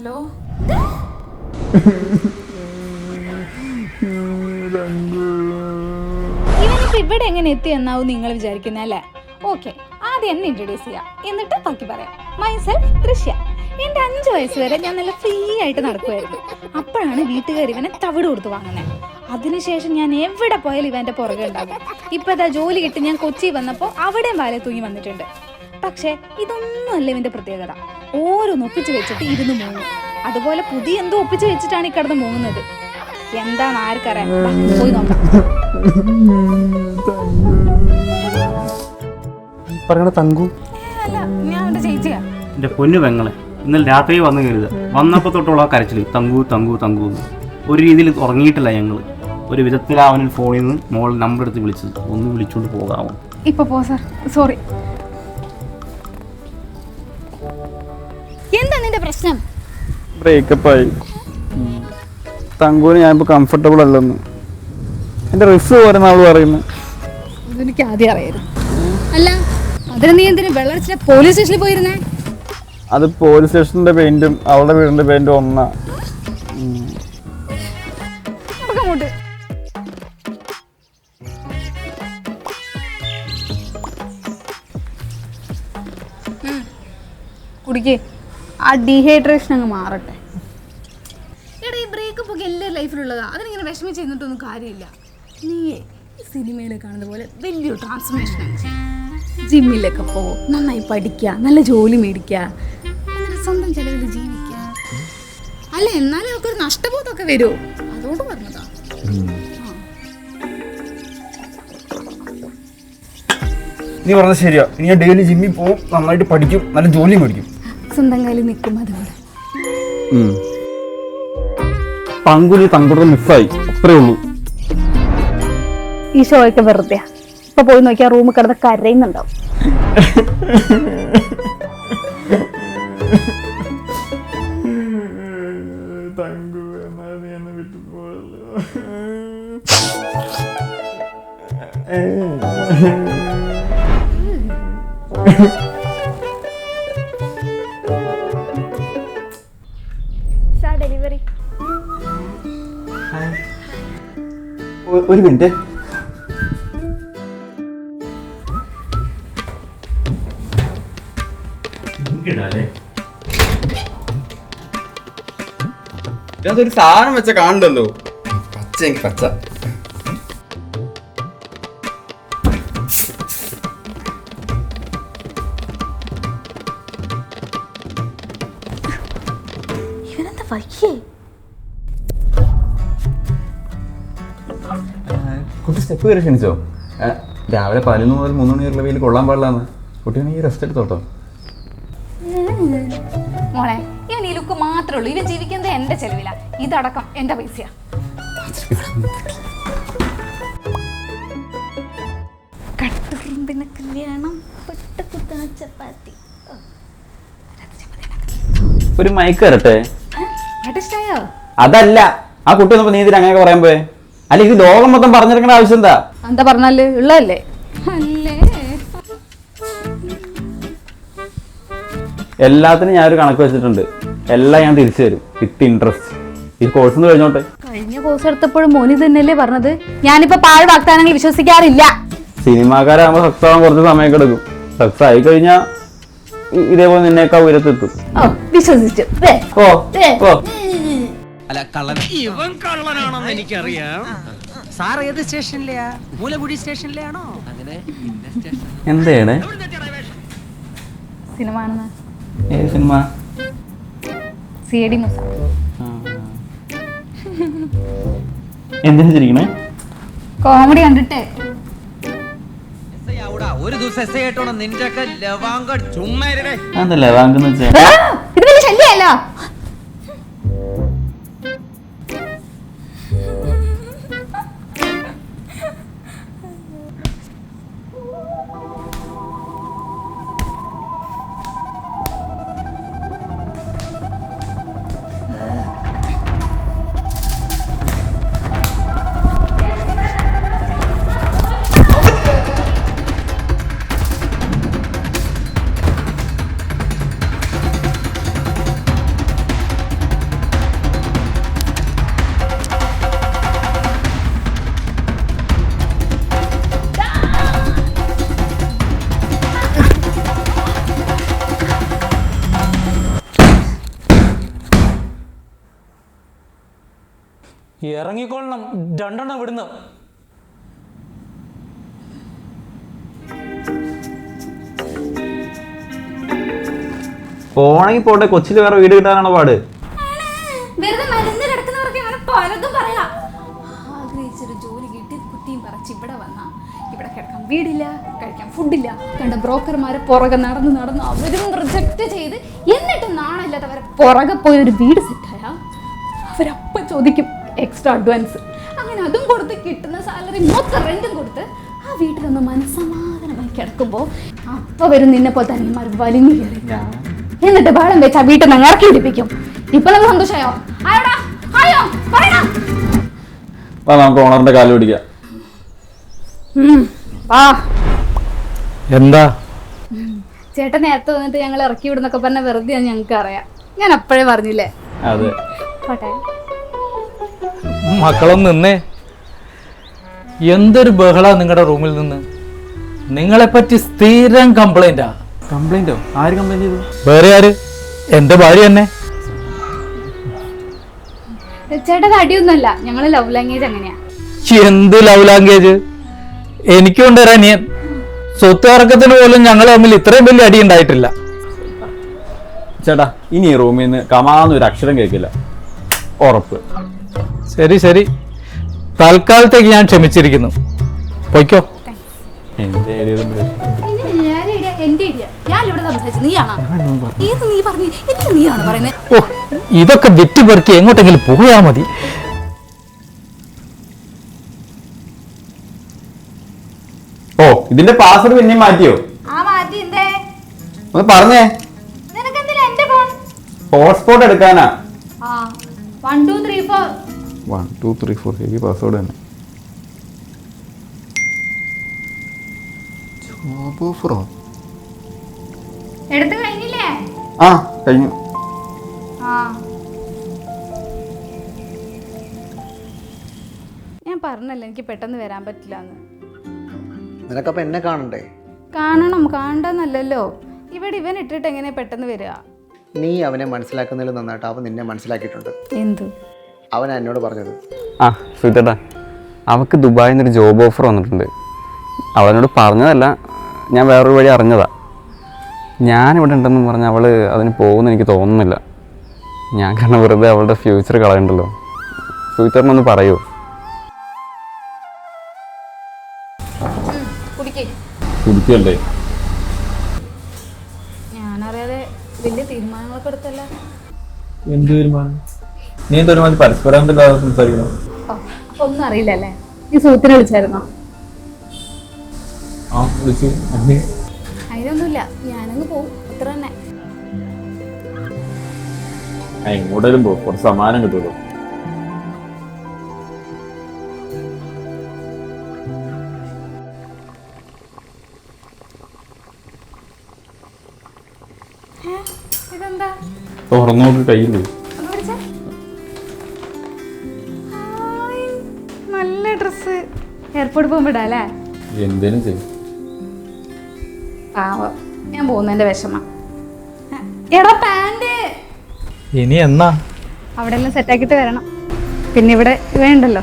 Hello, ഇവനിപ്പോ ഇവിടെ എങ്ങനെ എത്തി എന്നാവും നിങ്ങൾ വിചാരിക്കുന്ന അല്ലേ? ഓക്കെ, ആദ്യം എന്നെ ഇൻട്രൊഡ്യൂസ് ചെയ്യാം, എന്നിട്ട് ബാക്കി പറയാം. മൈസെൽഫ് ദൃശ്യ. എന്റെ 5 വയസ്സ് വരെ ഞാൻ നല്ല ഫ്രീ ആയിട്ട് നടക്കുമായിരുന്നു. അപ്പോഴാണ് വീട്ടുകാർ ഇവനെ തവിട് കൊടുത്ത് വാങ്ങുന്നത്. അതിനുശേഷം ഞാൻ എവിടെ പോയാലും ഇവന്റെ പുറകെ ഉണ്ടാകും. ഇപ്പൊ ഇതാ ജോലി കിട്ടി ഞാൻ കൊച്ചി വന്നപ്പോൾ അവിടെയും വാലെ തൂങ്ങി വന്നിട്ടുണ്ട്. പക്ഷെ ഇതൊന്നും അല്ല ഇവന്റെ പ്രത്യേകത. ഓരോന്ന് ഒപ്പിച്ച് വെച്ചിട്ട് ഇരുന്ന് മൂങ്ങും. അതുപോലെ പുതിയ എന്തോ ഒപ്പിച്ച് വെച്ചിട്ടാണ് ഈ കിടന്ന് മൂങ്ങുന്നത്. എന്താണ് ആർക്കറിയാം, പോയി നോക്കാം. അല്ല, ഞാൻ അവന്റെ ചേച്ചിയാ. എന്റെ പൊന്നു പെങ്ങളെ, ഇന്നലെ രാത്രി വന്നു കരുതുക. വന്നപ്പോൾ തൊട്ടുള്ള കരച്ചില് തങ്കു തങ്കു തങ്കു. ഒരു രീതിയിൽ ഉറങ്ങിയിട്ടില്ല ഞങ്ങൾ. ഒരു വിധത്തിൽ അവന് ഫോണിൽ നിന്ന് മോൾ നമ്പർ എടുത്ത് വിളിച്ചത്. ഒന്ന് വിളിച്ചുകൊണ്ട് പോകാമോ? ഇപ്പൊ പോ സാർ, സോറി. എന്താ നിന്റെ പ്രശ്നം? ബ്രേക്കപ്പ് ആയി. തങ്കൂന് ഞാനിപ്പോൾ കംഫർട്ടബിൾ അല്ലെന്ന് എൻ്റെ റിസ് പോരെന്ന് അവള് പറയുന്നു. അതെനിക്ക് ആദ്യം അറിയായിരുന്നു. അല്ല, അതിന് നീ എന്തിനു വെള്ളടിച്ച പോലീസ് സ്റ്റേഷനിൽ പോയിരുന്നേ? അത് പോലീസ് സ്റ്റേഷൻ്റെ പെയിന്റും അവളുടെ വീടിൻ്റെ പെയിന്റും ഒന്നാ. കുടിക്കേ, ആ ഡീഹൈഡ്രേഷൻ അങ്ങ് മാറട്ടെ. എടാ, ഈ ബ്രേക്കപ്പ് ഒക്കെ എല്ലാ ലൈഫിലുള്ളതാ. അതിനിങ്ങനെ വിഷമിച്ച് ചെയ്തിട്ടൊന്നും കാര്യമില്ല. നീയേ സിനിമയിൽ കാണുന്ന പോലെ വലിയൊരു ട്രാൻസ്ഫോർമേഷൻ ആണ് ചെയ്യുക. ജിമ്മിലൊക്കെ പോകും, നന്നായി പഠിക്കുക, നല്ല ജോലി മേടിക്കുക, എന്നിട്ട് സ്വന്തം ചെലവിൽ ജീവിക്കുക. അല്ല, എന്നാലും ഒക്കെ ഒരു നഷ്ടബോധമൊക്കെ വരുമോ? അതുകൊണ്ട് പറഞ്ഞതാ. നീ പറഞ്ഞത് ശരിയാ. ഇനി ഞാൻ ഡെയിലി ജിമ്മിൽ പോവും, നന്നായിട്ട് പഠിക്കും, നല്ല ജോലി മേടിക്കും. സ്വന്തം കാലിൽ നിൽക്കും. അതുകൊണ്ട് തങ്കുലി തങ്കുടെ മിസ്സായി, അത്രേ ഉള്ളൂ. ഈ ഷോയൊക്കെ വെറുതെ. ഇപ്പൊ പോയി നോക്കിയാൽ റൂമിൽ കിടന്ന് കരയുന്നുണ്ടാവും. ഡെലിവറി. ഒരു മിനിറ്റ്. ഒരു സാധനം വെച്ച കാണണ്ടല്ലോ. പച്ച പച്ച. ഇവനെന്താ വയ്യേ? കുട്ടി സ്റ്റെപ്പ് കയറി ക്ഷണിച്ചോ? രാവിലെ 11 മുതൽ 3 മണി വരെയുള്ള വെയിൽ കൊള്ളാൻ പാടില്ലാന്ന്. കുട്ടിയാണെങ്കിൽ റെസ്റ്റ് എടുത്തോട്ടോ. മോളെ, ഇവൻ ഈ ലുക്ക് മാത്രമേ ഉള്ളൂ. ഇവൻ ജീവിക്കുന്നത് എന്റെ ചെലവില. ഇതടക്കം എന്റെ പൈസയാ. കട്ടുറുമ്പിന് കല്യാണം, പൊട്ടക്കുത്തണ ചപ്പാത്തി. ഒരു മൈക്ക് തരട്ടെ? ഇഷ്ടായോ? അതല്ല, ആ കുട്ടി വന്നപ്പോ നീ ഇതിന് അങ്ങനെ പറയാൻ പോയെ? അല്ല, ഇത് ലോകം മൊത്തം പറഞ്ഞിരിക്കേണ്ട ആവശ്യം എന്താ? എന്താ പറഞ്ഞാല് ഉള്ളതല്ലേ? അല്ലേ, എല്ലാത്തിനും ഞാനൊരു കണക്ക് വെച്ചിട്ടുണ്ട്. എല്ലാം ഞാൻ തിരിച്ചു തരും വിത്ത് ഇൻട്രസ്റ്റ്. ഈ കോഴ്സ് ഒന്ന് കഴിഞ്ഞോട്ടെ. കഴിഞ്ഞ കോഴ്സ് എടുത്തപ്പോഴും മോനി തന്നെയല്ലേ പറഞ്ഞത്? ഞാനിപ്പോ പാഴ് വാഗ്ദാനങ്ങൾ വിശ്വസിക്കാറില്ല. സിനിമാക്കാരാകുമ്പോ സക്സസ് ആവാൻ കുറച്ച് സമയമൊക്കെ എടുക്കും. സക്സസ് ആയി കഴിഞ്ഞാൽ ഇതേപോലെ നിന്നേക്കാ ഉയരത്തെത്തും. വിശ്വസിച്ചു. ഇവൻ കള്ളനാണെന്ന് എനിക്കറിയാം. സാർ ഏത് സ്റ്റേഷനിലെയാ? മൂലകുടി സ്റ്റേഷനിലാണോ? എന്താണ് സിനിമ ആണെന്ന്? ഏത് സിനിമ? CID മൂസ. എന്തിനാ ചിരിക്കണേ? കോമഡി കണ്ടിട്ടേ. ഒരു ദിവസം എസ് ആയിട്ടോണോ നിന്റെ ഒക്കെ ലവാങ്ക ചുമ്മാ അതല്ലേ വാങ്ങുന്ന വെച്ചാ ഇത് വലിയ ശല്യമല്ലോ. ഇറങ്ങിക്കൊള്ളണം, രണ്ടെണ്ണം വിടുന്നു. പോണെങ്കിൽ പോട്ടെ, കൊച്ചിയിൽ വേറെ വീട് കിട്ടാനാണോ പാട്? വെറുതെ മരുന്ന് കിടക്കുന്നവർക്ക് അങ്ങനെ പലതും പറയാം. ആഗ്രഹിച്ചൊരു ജോലി കിട്ടി കുട്ടിയും പറിച്ച് ഇവിടെ വന്നാ ഇവിടെ കിടക്കാൻ വീടില്ല, കഴിക്കാൻ ഫുഡില്ല. കണ്ട ബ്രോക്കർമാരെ പുറകെ നടന്ന് അവരും റിജക്റ്റ് ചെയ്ത് എന്നിട്ട് നാണില്ലാത്തവരെ പുറകെ പോയി ഒരു വീട് സെറ്റായാ അവരപ്പം ചോദിക്കും എക്സ്ട്രാ അഡ്വാൻസ്. അങ്ങനെ അതും കൊടുത്ത് കിട്ടുന്ന സാലറി മൊത്തം റെന്റും കൊടുത്ത് ആ വീട്ടിലൊന്ന് മനസ്സമാധാനമായി കിടക്കുമ്പോൾ അപ്പൊ വരും നിന്നെ പോലെ തനിമാർ വലിഞ്ഞു കയറി എന്നിട്ട് ബഹളം വെച്ച് ആ വീട്ടിൽ നിന്ന് ഇറക്കി പിടിപ്പിക്കും. ഇപ്പൊ നമുക്ക് സന്തോഷമായോ? ആയോടാ ആയോ പറയടാ. നമുക്ക് ഓണറിന്റെ കാല് പിടിക്കാം. എന്താ ചേട്ടൻ നേരത്തെ വന്നിട്ട് ഞങ്ങൾ ഇറക്കി വിടുന്നൊക്കെ പറഞ്ഞ വെറുതെ ഞങ്ങൾക്ക് അറിയാം. ഞാൻ അപ്പോഴേ പറഞ്ഞില്ലേ. അതെ, പോട്ടെ. മക്കളൊന്ന് നിന്നേ. എന്തൊരു ബഹളാ നിങ്ങളുടെ റൂമിൽ നിന്ന്. നിങ്ങളെ പറ്റി സ്ഥിരം കംപ്ലൈന്റാ. കംപ്ലൈന്റോ? ആര് കംപ്ലൈന്റ് ചെയ്തു? വേറെ ആര്? എന്റെ ഭാര്യ തന്നെ. ചേട്ടൻ അടിയൊന്നുമല്ല, ഞങ്ങള് ലവ് ലാംഗ്വേജ് അങ്ങനെയാ. എന്ത് ലവ് ലാംഗ്വേജ്? എനിക്കുണ്ട് ഒരു അനിയൻ. സ്വത്ത് തർക്കത്തിന് പോലും ഞങ്ങൾ തമ്മിൽ ഇത്രയും വലിയ അടി ഉണ്ടായിട്ടില്ല. ചേട്ടാ, ഇനി ഈ റൂമിൽ നിന്ന് കമാന്ന് ഒരു അക്ഷരം കേൾക്കില്ല, ഉറപ്പ്. ശരി ശരി, തൽക്കാലത്തേക്ക് ഞാൻ ക്ഷമിച്ചിരിക്കുന്നു. പൊയ്ക്കോ. എന്റെ എന്റെ ഐഡിയ ഞാൻ ഇവിടെ സംസാരിച്ചു. നീയാണോ ഏത്? നീ പറഞ്ഞു എനിക്ക് നീയാണ് പറയുന്നത്. ഓ, ഇതൊക്കെ വിറ്റ് പെറുക്കി എങ്ങോട്ടെങ്കിലും പോയാ മതി. ഓ, ഇതിന്റെ പാസ്വേഡ് പിന്നെയും മാറ്റിയോ? ആ മാറ്റി. എന്തേ ഒന്ന് പറഞ്ഞേ. നിനക്കെന്തിനാ എന്റെ ഫോൺ? ഹോട്ട്സ്പോട്ട് എടുക്കാനാ. 1 2 3 4 1 2 3 4 ഹെവി പാസ്വേഡ് തന്നെ. ജോബ് ഓഫറോ? എടുത്തു കഴിഞ്ഞില്ലേ? ആ, കഴിഞ്ഞു. ഞാൻ പറഞ്ഞല്ലോ എനിക്ക് പെട്ടെന്ന് വരാൻ പറ്റില്ല എന്ന്. നിനക്കപ്പം എന്നെ കാണണ്ടേ? കാണണ്ടെന്നല്ലല്ലോ. ഇവിടെ ഇവൻ ഇട്ടിട്ട് എങ്ങനെ പെട്ടെന്ന് വരിക? നീ അവനെ മനസ്സിലാക്കുന്നതിൽ നന്നായിട്ട് അവൻ നിന്നെ മനസ്സിലാക്കിയിട്ടുണ്ട്. എന്ത്? അവൻ എന്നോട് പറഞ്ഞത്. ആ സുഹൃത്തേട്ടാ, അവൾക്ക് ദുബായിൽ നിന്നൊരു ജോബ് ഓഫർ വന്നിട്ടുണ്ട്. അവനോട് പറഞ്ഞതല്ല, ഞാൻ വേറൊരു വഴി അറിഞ്ഞതാ. ഞാനിവിടെ ഉണ്ടെന്ന് പറഞ്ഞാൽ അവൾ അതിന് പോകുമെന്ന് എനിക്ക് തോന്നുന്നില്ല. ഞാൻ കാരണം വെറുതെ അവളുടെ ഫ്യൂച്ചർ കളയണ്ടല്ലോ. ഫ്യൂച്ചറിനൊന്ന് പറയൂ. കുടിക്കല്ലേ? ഞാനറിയാതെ വലിയ തീരുമാനങ്ങളൊക്കെ എടുത്തല്ല. എന്ത് തീരുമാനം? നീ എന്തൊരു പരസ്പരം സംസാരിക്കണം. അപ്പൊ ഒന്നും അറിയില്ലല്ലേ? നീ സുഹൃത്തിനെ വിളിച്ചായിരുന്നോ? അതിനൊന്നുമില്ല, ഞാനങ്ങ് പോവും, അത്ര തന്നെ. എങ്ങോട്ടേലും പോകും, കുറച്ച് സമ്മാനം കിട്ടുമല്ലോ. ഇതെന്താ? തുറന്നോക്ക് കയ്യിൽ. നല്ല ഡ്രസ്. എയർപോർട്ട് പോകുമ്പോ ഇടാല്ലേ? എന്തേലും ചെയ്യും. പാവം, ഞാൻ പോകുന്നതിന്റെ വിഷമ. എടാ പാന്റ് ഇനി എന്നാ? അവിടെ എല്ലാം സെറ്റാക്കിട്ട് വരണം. പിന്നെ ഇവിടെ വേണ്ടല്ലോ.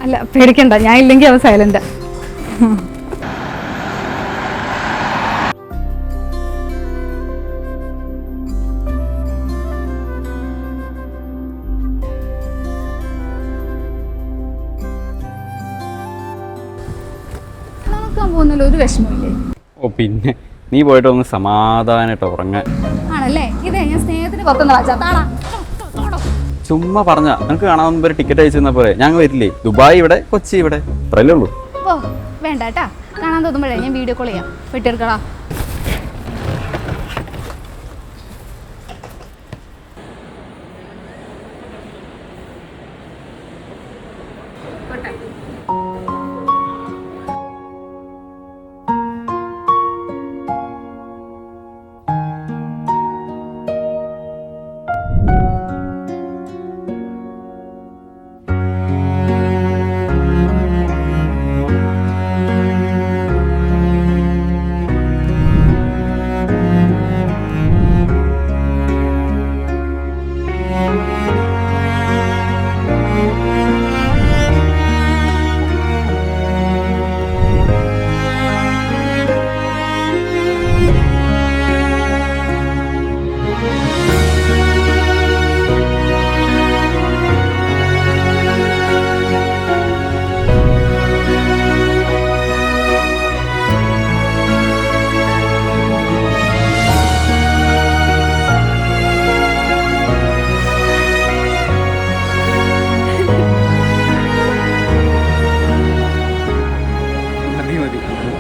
അല്ല പേടിക്കണ്ട, ഞാൻ ഇല്ലെങ്കിൽ അവ സൈലന്റാ. പോകുന്നല്ലോ, ഒരു വിഷമമില്ലേ? ഓ പിന്നെ നീ പോയിട്ട് ഒന്ന് സമാധാനമായിട്ട് ഉറങ്ങാൻ. ആണല്ലേ? ഇതേ ഞാൻ സ്നേഹത്തിന് പുറത്തുനിന്ന് വാച്ചാ. താടാ ചുമ്മാ പറഞ്ഞ നിനക്ക് കാണാവുന്ന ഒരു ടിക്കറ്റ് അയച്ചു തന്നാ പോലെ. ഞങ്ങൾ വരില്ലേ? ദുബായ് ഇവിടെ, കൊച്ചി ഇവിടെ, അത്രയല്ലേ ഉള്ളൂ. ഓ വേണ്ട കേട്ടാ, കാണാൻ തോന്നുമ്പോഴേ ഞാൻ വീഡിയോ കോൾ ചെയ്യാം. വെട്ടിയെടുക്കടാ.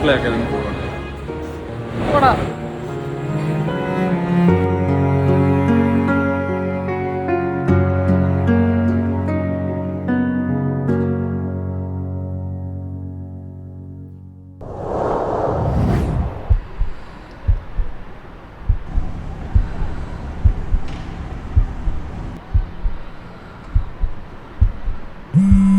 റിപ്ലൈ ഒക്കെ അതിന് പോകണം. പോടാ. Mm-hmm.